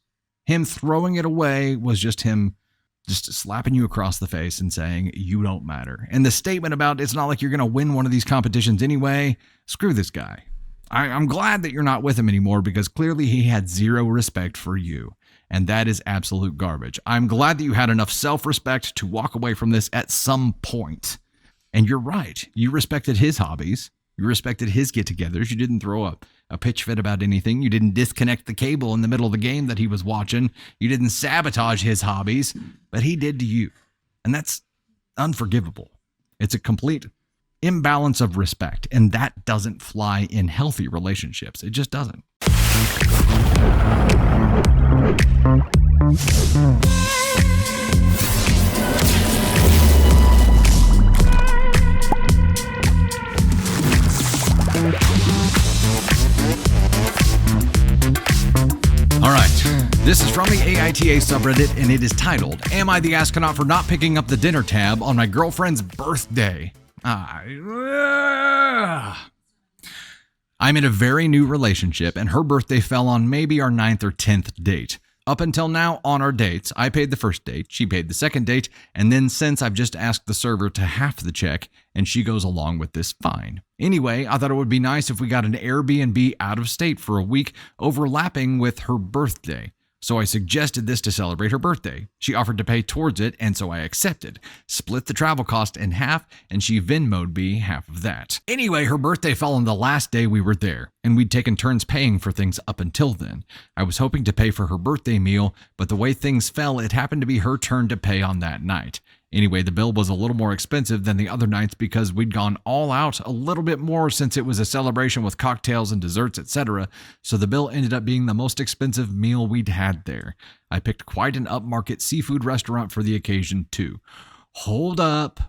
Him throwing it away was just him just slapping you across the face and saying, you don't matter. And the statement about it's not like you're going to win one of these competitions anyway, screw this guy. I'm glad that you're not with him anymore because clearly he had zero respect for you. And that is absolute garbage. I'm glad that you had enough self-respect to walk away from this at some point. And you're right. You respected his hobbies. You respected his get-togethers. You didn't throw a pitch fit about anything. You didn't disconnect the cable in the middle of the game that he was watching. You didn't sabotage his hobbies. But he did to you. And that's unforgivable. It's a complete imbalance of respect. And that doesn't fly in healthy relationships. It just doesn't. All right, this is from the AITA AITA subreddit, and it is titled, Am I the Astronaut for Not Picking Up the Dinner Tab on My Girlfriend's Birthday? I'm in a very new relationship, and her birthday fell on maybe our 9th or 10th date. Up until now, on our dates, I paid the first date, she paid the second date, and then since I've just asked the server to half the check, and she goes along with this fine. Anyway, I thought it would be nice if we got an Airbnb out of state for a week, overlapping with her birthday. So I suggested this to celebrate her birthday. She offered to pay towards it, and so I accepted. Split the travel cost in half, and she Venmo'd me half of that. Anyway, her birthday fell on the last day we were there, and we'd taken turns paying for things up until then. I was hoping to pay for her birthday meal, but the way things fell, it happened to be her turn to pay on that night. Anyway, the bill was a little more expensive than the other nights because we'd gone all out a little bit more since it was a celebration with cocktails and desserts, etc. So the bill ended up being the most expensive meal we'd had there. I picked quite an upmarket seafood restaurant for the occasion too. Hold up.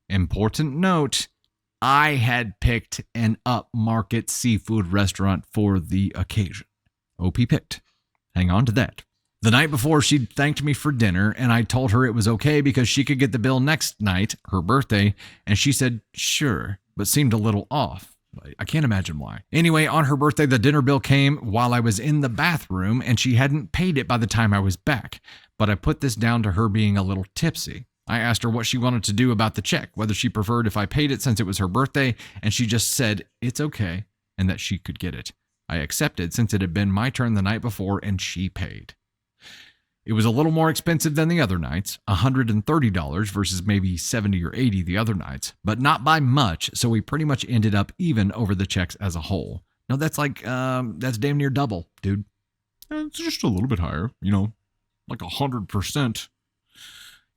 Important note. I had picked an upmarket seafood restaurant for the occasion. OP picked. Hang on to that. The night before, she'd thanked me for dinner, and I told her it was okay because she could get the bill next night, her birthday, and she said, sure, but seemed a little off. I can't imagine why. Anyway, on her birthday, the dinner bill came while I was in the bathroom, and she hadn't paid it by the time I was back. But I put this down to her being a little tipsy. I asked her what she wanted to do about the check, whether she preferred if I paid it since it was her birthday, and she just said, it's okay, and that she could get it. I accepted since it had been my turn the night before, and she paid. It was a little more expensive than the other nights, $130 versus maybe $70 or $80 the other nights, but not by much, so we pretty much ended up even over the checks as a whole. No, that's that's damn near double, dude. It's just a little bit higher, like 100%.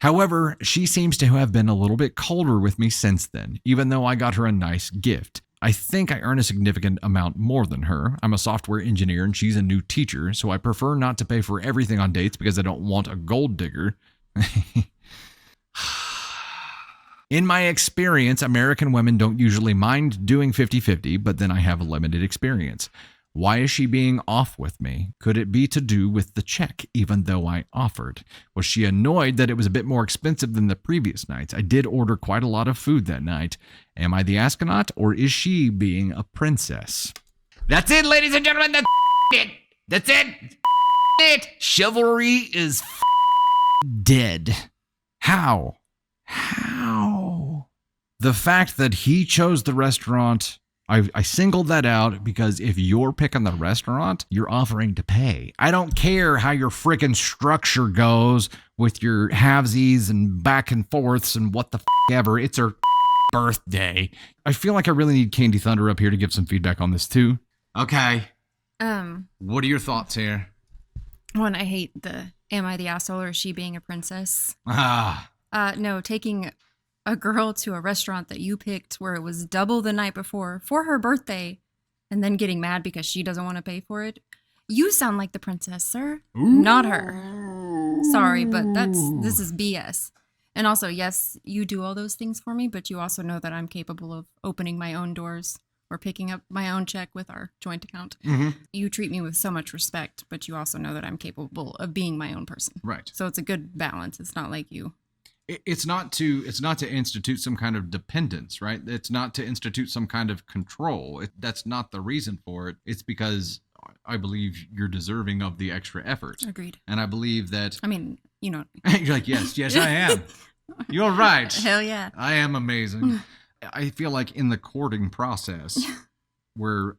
However, she seems to have been a little bit colder with me since then, even though I got her a nice gift. I think I earn a significant amount more than her. I'm a software engineer and she's a new teacher, so I prefer not to pay for everything on dates because I don't want a gold digger. In my experience, American women don't usually mind doing 50-50, but then I have a limited experience. Why is she being off with me? Could it be to do with the check, even though I offered? Was she annoyed that it was a bit more expensive than the previous nights? I did order quite a lot of food that night. Am I the astronaut, or is she being a princess? That's it, ladies and gentlemen. That's it. That's it. Chivalry is dead. How? The fact that he chose the restaurant, I singled that out because if you're picking the restaurant, you're offering to pay. I don't care how your freaking structure goes with your halvesies and back and forths and what the ever. It's her birthday. I feel like I really need Candy Thunder up here to give some feedback on this too. Okay. What are your thoughts here? One, I hate the am I the asshole or is she being a princess? No, taking a girl to a restaurant that you picked where it was double the night before for her birthday and then getting mad because she doesn't want to pay for it. You sound like the princess, sir. Ooh. Not her. Sorry, but this is BS. And also, yes, you do all those things for me, but you also know that I'm capable of opening my own doors or picking up my own check with our joint account. Mm-hmm. You treat me with so much respect, but you also know that I'm capable of being my own person. Right. So it's a good balance. It's not like you. It's not to institute some kind of dependence, right? It's not to institute some kind of control. That's not the reason for it. It's because I believe you're deserving of the extra effort. Agreed. And I believe that. I mean, you're like, yes, I am. You're right. Hell yeah. I am amazing. I feel like in the courting process, where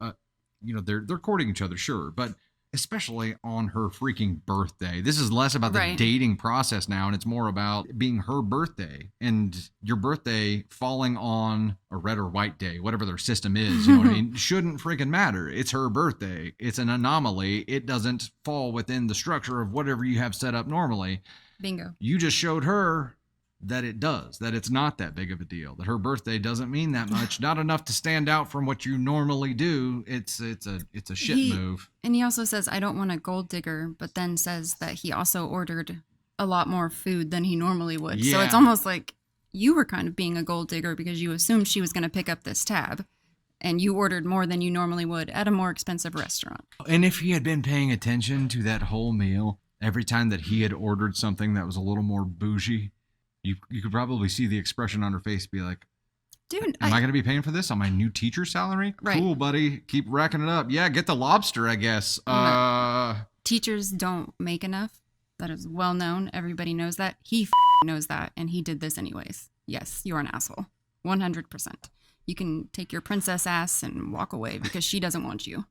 they're courting each other, sure, but especially on her freaking birthday. This is less about the dating process now, and it's more about being her birthday and your birthday falling on a red or white day, whatever their system is, you know what I mean? Shouldn't freaking matter. It's her birthday. It's an anomaly. It doesn't fall within the structure of whatever you have set up normally. Bingo. You just showed her that it does, that it's not that big of a deal, that her birthday doesn't mean that much, not enough to stand out from what you normally do. It's a shit move. And he also says, I don't want a gold digger, but then says that he also ordered a lot more food than he normally would. Yeah. So it's almost like you were kind of being a gold digger because you assumed she was going to pick up this tab and you ordered more than you normally would at a more expensive restaurant. And if he had been paying attention to that whole meal, every time that he had ordered something that was a little more bougie, you could probably see the expression on her face be like, dude, am I going to be paying for this on my new teacher salary? Right. Cool, buddy. Keep racking it up. Yeah, get the lobster, I guess. Teachers don't make enough. That is well known. Everybody knows that. He knows that, and he did this anyways. Yes, you're an asshole. 100%. You can take your princess ass and walk away because she doesn't want you.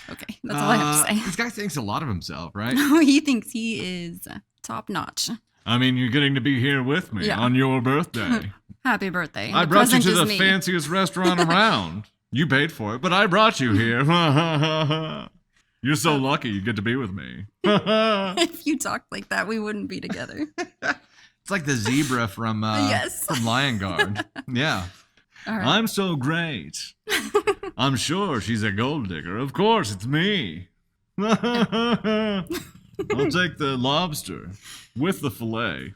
Okay, that's all I have to say. This guy thinks a lot of himself, right? He thinks he is top notch. I mean, you're getting to be here with me on your birthday. Happy birthday. I brought you to the fanciest restaurant around. You paid for it, but I brought you here. You're so lucky you get to be with me. If you talked like that, we wouldn't be together. It's like the zebra from Lion Guard. Yeah. All right. I'm so great. I'm sure she's a gold digger. Of course, it's me. I'll take the lobster with the fillet.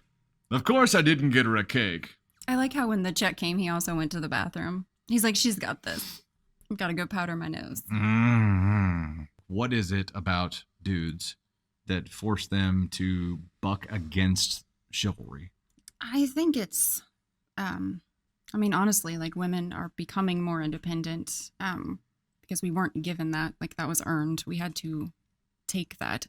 Of course, I didn't get her a cake. I like how when the check came, he also went to the bathroom. He's like, she's got this. I've got to go powder my nose. Mm-hmm. What is it about dudes that force them to buck against chivalry? I think it's, honestly, like women are becoming more independent because we weren't given that. Like that was earned. We had to take that.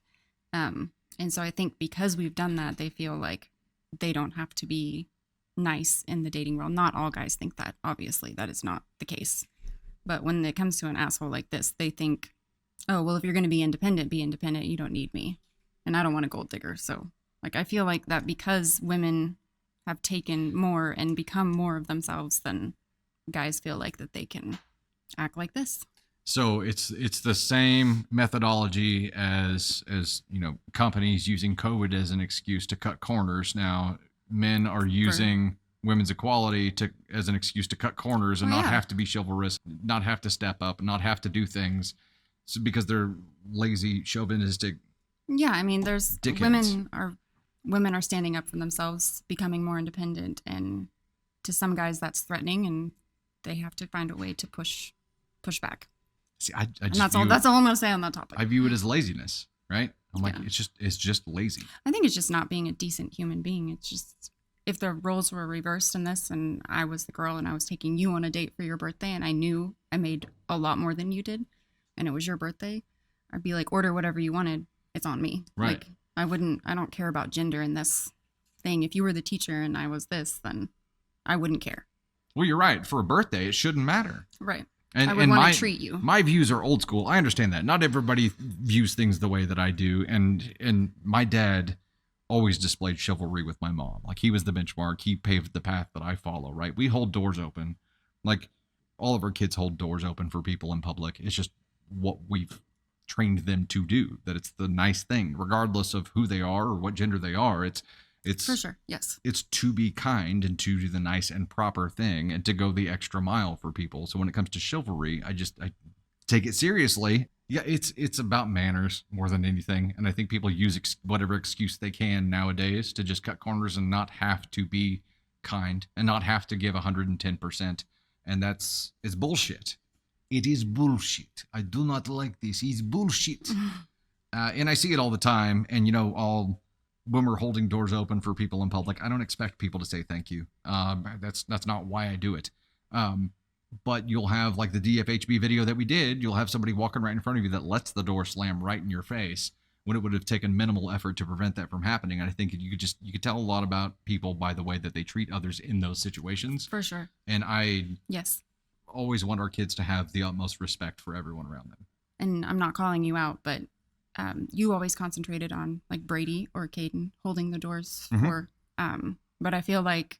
And so I think because we've done that, they feel like they don't have to be nice in the dating world. Not all guys think that. Obviously, that is not the case. But when it comes to an asshole like this, they think, oh, well, if you're going to be independent. You don't need me. And I don't want a gold digger. So, like, I feel like that because women have taken more and become more of themselves, then guys feel like that they can act like this. So it's the same methodology as companies using COVID as an excuse to cut corners. Now, men are using women's equality as an excuse to cut corners and not have to be chivalrous, not have to step up, not have to do things. So because they're lazy, chauvinistic. Yeah, I mean, there's dickheads. Women are standing up for themselves, becoming more independent, and to some guys that's threatening, and they have to find a way to push back. See, I and that's all I'm gonna say on that topic. I view it as laziness, right? I'm like, it's just lazy. I think it's just not being a decent human being. It's just if the roles were reversed in this, and I was the girl, and I was taking you on a date for your birthday, and I knew I made a lot more than you did, and it was your birthday, I'd be like, order whatever you wanted. It's on me. Right. Like, I don't care about gender in this thing. If you were the teacher and I was this, then I wouldn't care. Well, you're right. For a birthday, it shouldn't matter. Right. And I would want to treat you. My views are old school. I understand that. Not everybody views things the way that I do. And my dad always displayed chivalry with my mom. Like, he was the benchmark. He paved the path that I follow, right? We hold doors open. Like, all of our kids hold doors open for people in public. It's just what we've trained them to do, that it's the nice thing, regardless of who they are or what gender they are. It's for sure. Yes. It's to be kind and to do the nice and proper thing and to go the extra mile for people. So when it comes to chivalry, I take it seriously. Yeah, it's about manners more than anything. And I think people use whatever excuse they can nowadays to just cut corners and not have to be kind and not have to give 110%. And it's bullshit. It is bullshit. I do not like this. It's bullshit. And I see it all the time. And, when we're holding doors open for people in public, I don't expect people to say thank you. That's not why I do it. But you'll have, like the DFHB video that we did, you'll have somebody walking right in front of you that lets the door slam right in your face when it would have taken minimal effort to prevent that from happening. And I think you could tell a lot about people by the way that they treat others in those situations. For sure. And yes. always want our kids to have the utmost respect for everyone around them. And I'm not calling you out, but you always concentrated on like Brady or Caden holding the doors for, but I feel like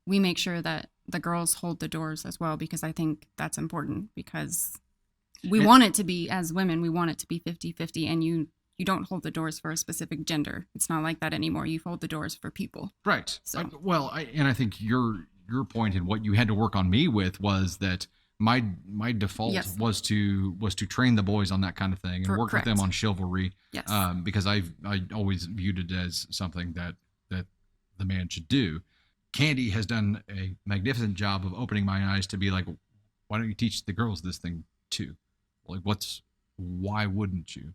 we make sure that the girls hold the doors as well, because I think that's important, because we want it to be, as women, we want it to be 50-50, and you don't hold the doors for a specific gender. It's not like that anymore. You hold the doors for people. Right. So. I think your point and what you had to work on me with was that my default was to train the boys on that kind of thing and work with them on chivalry. Yes. Because I always viewed it as something that the man should do. Candy has done a magnificent job of opening my eyes to be like, why don't you teach the girls this thing too? Like, why wouldn't you?